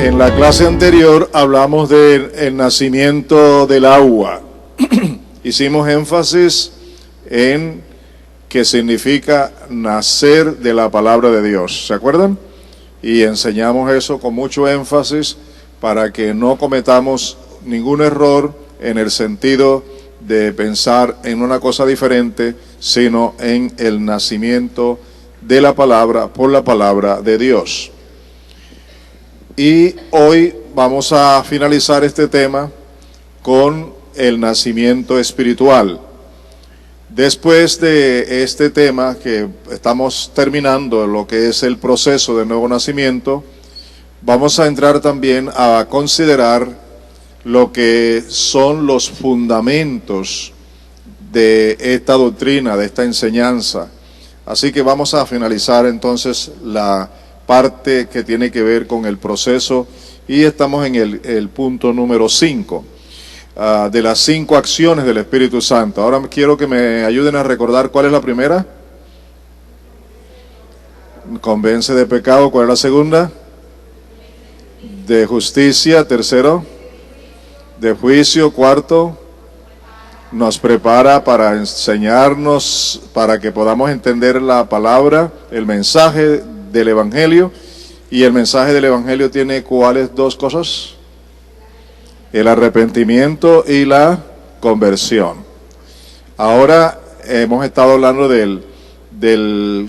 En la clase anterior hablamos del nacimiento del agua. Hicimos énfasis en que significa nacer de la palabra de Dios. ¿Se acuerdan? Y enseñamos eso con mucho énfasis para que no cometamos ningún error en el sentido de pensar en una cosa diferente, sino en el nacimiento de la palabra por la palabra de Dios. Y hoy vamos a finalizar este tema con el nacimiento espiritual. Después de este tema que estamos terminando, lo que es el proceso de nuevo nacimiento, vamos a entrar también a considerar lo que son los fundamentos de esta doctrina, de esta enseñanza. Así que vamos a finalizar entonces la parte que tiene que ver con el proceso y estamos en el punto número 5 de las 5 acciones del Espíritu Santo. Ahora quiero que me ayuden a recordar cuál es la primera. Convence de pecado. ¿Cuál es la segunda? De justicia. Tercero, de juicio. Cuarto, nos prepara para enseñarnos, para que podamos entender la palabra, el mensaje del Evangelio. Y el mensaje del Evangelio tiene ¿cuáles dos cosas? El arrepentimiento y la conversión. Ahora hemos estado hablando de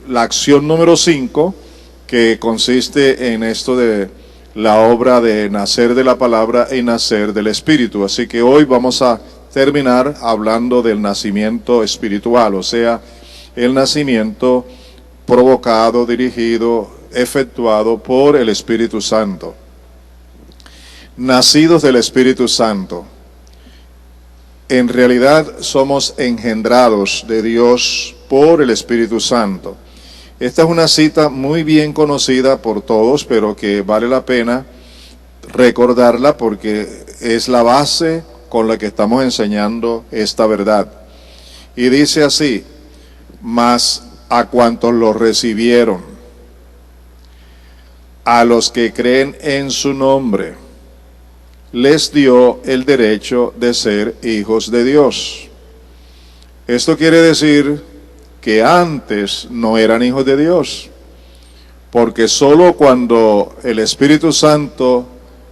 la acción número 5, que consiste en esto de la obra de nacer de la palabra y nacer del Espíritu. Así que hoy vamos a terminar hablando del nacimiento espiritual, o sea, el nacimiento provocado, dirigido, efectuado por el Espíritu Santo. Nacidos del Espíritu Santo. En realidad somos engendrados de Dios por el Espíritu Santo. Esta es una cita muy bien conocida por todos, pero que vale la pena recordarla porque es la base con la que estamos enseñando esta verdad. Y dice así: mas a cuantos lo recibieron, a los que creen en su nombre, les dio el derecho de ser hijos de Dios. Esto quiere decir que antes no eran hijos de Dios, porque solo cuando el Espíritu Santo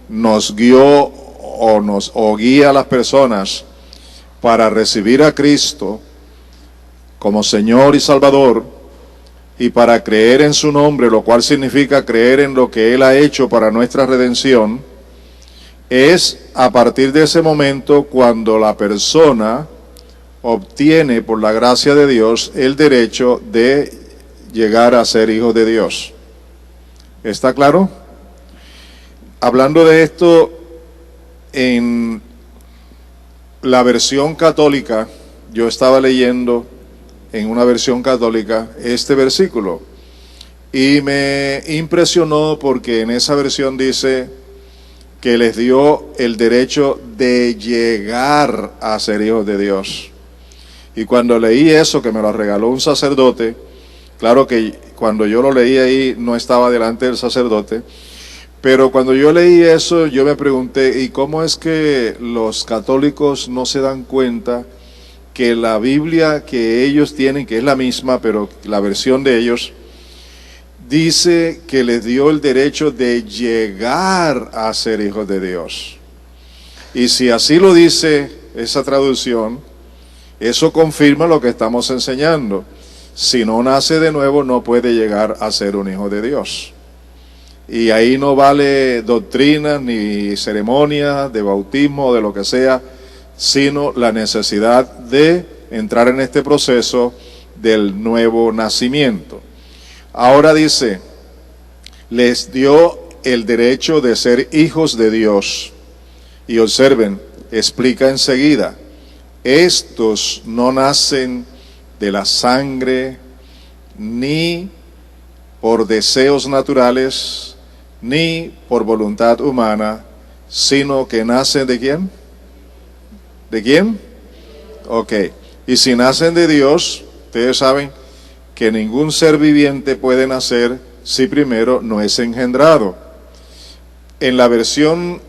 nos guió o guía a las personas para recibir a Cristo como Señor y Salvador y para creer en su nombre, lo cual significa creer en lo que Él ha hecho para nuestra redención, es a partir de ese momento cuando la persona obtiene por la gracia de Dios el derecho de llegar a ser hijo de Dios. ¿Está claro? Hablando de esto, en la versión católica, yo estaba leyendo en una versión católica este versículo y me impresionó porque en esa versión dice que les dio el derecho de llegar a ser hijos de Dios. Y cuando leí eso, que me lo regaló un sacerdote, claro que cuando yo lo leí ahí no estaba delante del sacerdote, pero cuando yo leí eso yo me pregunté, ¿y cómo es que los católicos no se dan cuenta que la Biblia que ellos tienen, que es la misma, pero la versión de ellos, dice que les dio el derecho de llegar a ser hijos de Dios? Y si así lo dice esa traducción, eso confirma lo que estamos enseñando. Si no nace de nuevo, no puede llegar a ser un hijo de Dios. Y ahí no vale doctrina ni ceremonia de bautismo o de lo que sea, sino la necesidad de entrar en este proceso del nuevo nacimiento. Ahora dice, les dio el derecho de ser hijos de Dios. Y observen, explica enseguida, estos no nacen de la sangre, ni por deseos naturales, ni por voluntad humana, sino que nacen ¿de quién? ¿De quién? Ok. Y si nacen de Dios, ustedes saben que ningún ser viviente puede nacer si primero no es engendrado. En la versión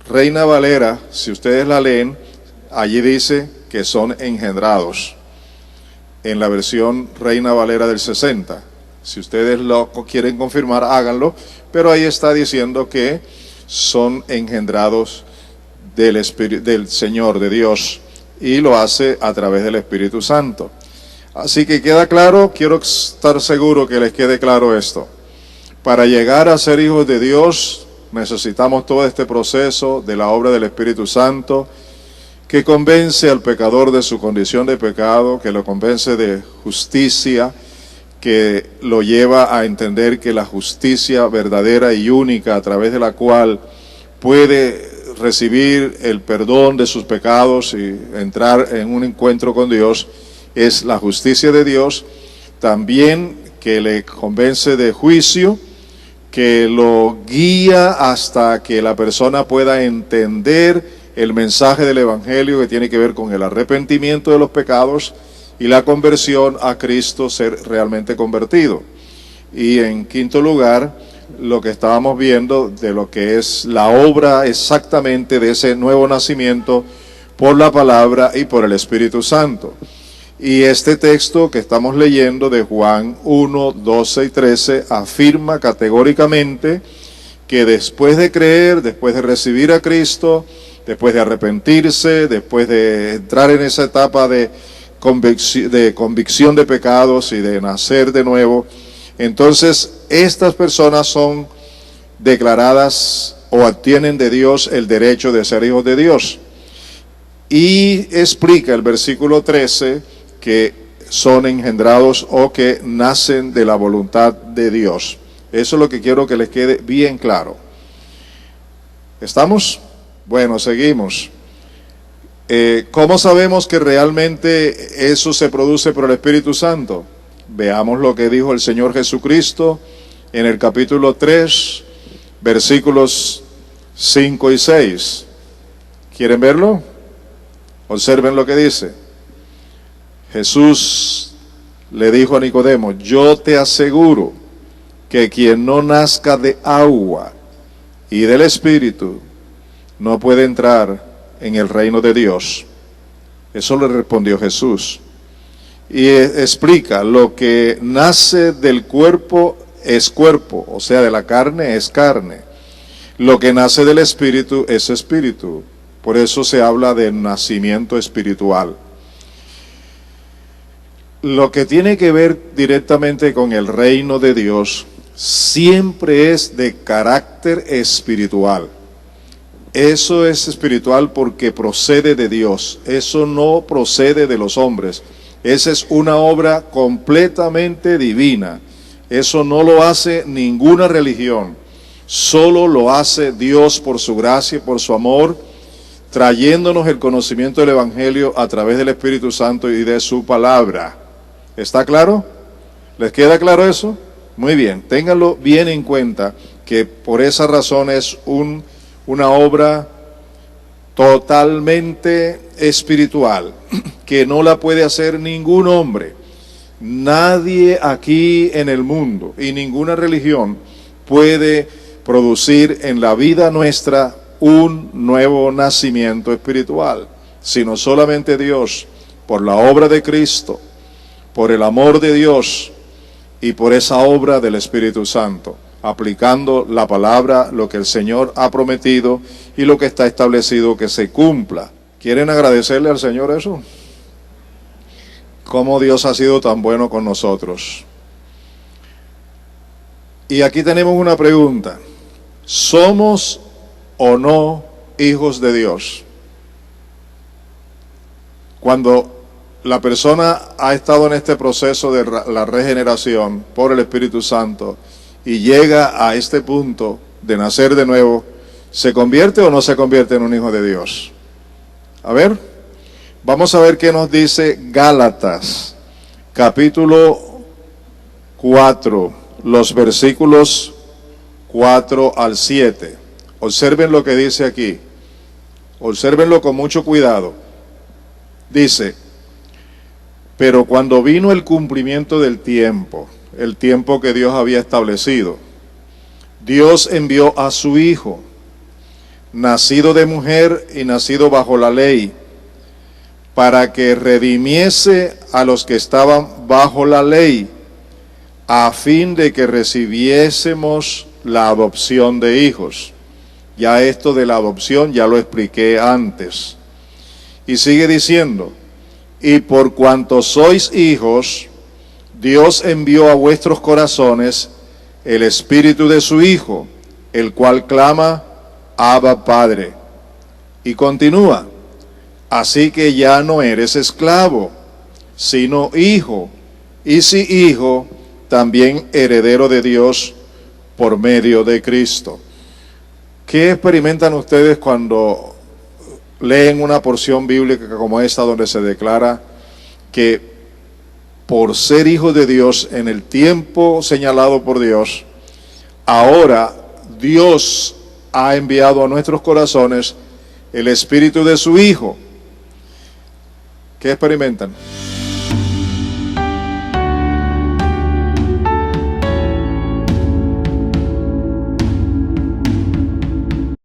Reina Valera, si ustedes la leen, allí dice que son engendrados. En la versión Reina Valera del 60. Si ustedes lo quieren confirmar, háganlo, pero ahí está diciendo que son engendrados del Señor, de Dios, y lo hace a través del Espíritu Santo. Así que queda claro, quiero estar seguro que les quede claro esto. Para llegar a ser hijos de Dios, necesitamos todo este proceso de la obra del Espíritu Santo, que convence al pecador de su condición de pecado, que lo convence de justicia, que lo lleva a entender que la justicia verdadera y única a través de la cual puede recibir el perdón de sus pecados y entrar en un encuentro con Dios es la justicia de Dios. También que le convence de juicio, que lo guía hasta que la persona pueda entender el mensaje del Evangelio, que tiene que ver con el arrepentimiento de los pecados y la conversión a Cristo, ser realmente convertido. Y en quinto lugar, lo que estábamos viendo de lo que es la obra exactamente de ese nuevo nacimiento por la palabra y por el Espíritu Santo. Y este texto que estamos leyendo de Juan 1, 12 y 13 afirma categóricamente que después de creer, después de recibir a Cristo, después de arrepentirse, después de entrar en esa etapa de convicción de pecados y de nacer de nuevo, entonces estas personas son declaradas o obtienen de Dios el derecho de ser hijos de Dios. Y explica el versículo 13 que son engendrados o que nacen de la voluntad de Dios. Eso es lo que quiero que les quede bien claro. ¿Estamos? Bueno, seguimos. ¿Cómo sabemos que realmente eso se produce por el Espíritu Santo? Veamos lo que dijo el Señor Jesucristo en el capítulo 3, versículos 5 y 6. ¿Quieren verlo? Observen lo que dice. Jesús le dijo a Nicodemo: yo te aseguro que quien no nazca de agua y del Espíritu no puede entrar en el reino de Dios. Eso le respondió Jesús. Y explica: lo que nace del cuerpo es cuerpo, o sea, de la carne es carne. Lo que nace del Espíritu es espíritu. Por eso se habla de nacimiento espiritual. Lo que tiene que ver directamente con el reino de Dios siempre es de carácter espiritual. Eso es espiritual porque procede de Dios. Eso no procede de los hombres. Esa es una obra completamente divina. Eso no lo hace ninguna religión. Solo lo hace Dios por su gracia y por su amor, trayéndonos el conocimiento del Evangelio a través del Espíritu Santo y de su palabra. ¿Está claro? ¿Les queda claro eso? Muy bien, ténganlo bien en cuenta, que por esa razón es una obra totalmente espiritual, que no la puede hacer ningún hombre. Nadie aquí en el mundo y ninguna religión puede producir en la vida nuestra un nuevo nacimiento espiritual, sino solamente Dios, por la obra de Cristo, por el amor de Dios y por esa obra del Espíritu Santo, aplicando la palabra, lo que el Señor ha prometido y lo que está establecido que se cumpla. ¿Quieren agradecerle al Señor eso? Cómo Dios ha sido tan bueno con nosotros. Y aquí tenemos una pregunta: ¿somos o no hijos de Dios? Cuando la persona ha estado en este proceso de la regeneración por el Espíritu Santo y llega a este punto de nacer de nuevo, ¿se convierte o no se convierte en un hijo de Dios? A ver, vamos a ver qué nos dice Gálatas, capítulo 4, los versículos 4 al 7. Observen lo que dice aquí. Obsérvenlo con mucho cuidado. Dice: pero cuando vino el cumplimiento del tiempo, el tiempo que Dios había establecido, Dios envió a su Hijo, nacido de mujer y nacido bajo la ley, para que redimiese a los que estaban bajo la ley, a fin de que recibiésemos la adopción de hijos. Ya esto de la adopción ya lo expliqué antes. Y sigue diciendo, y por cuanto sois hijos, Dios envió a vuestros corazones el Espíritu de su Hijo, el cual clama, Abba Padre. Y continúa, así que ya no eres esclavo, sino hijo, y si hijo, también heredero de Dios por medio de Cristo. ¿Qué experimentan ustedes cuando leen una porción bíblica como esta, donde se declara que por ser hijos de Dios en el tiempo señalado por Dios, ahora Dios ha enviado a nuestros corazones el Espíritu de su Hijo? ¿Qué experimentan?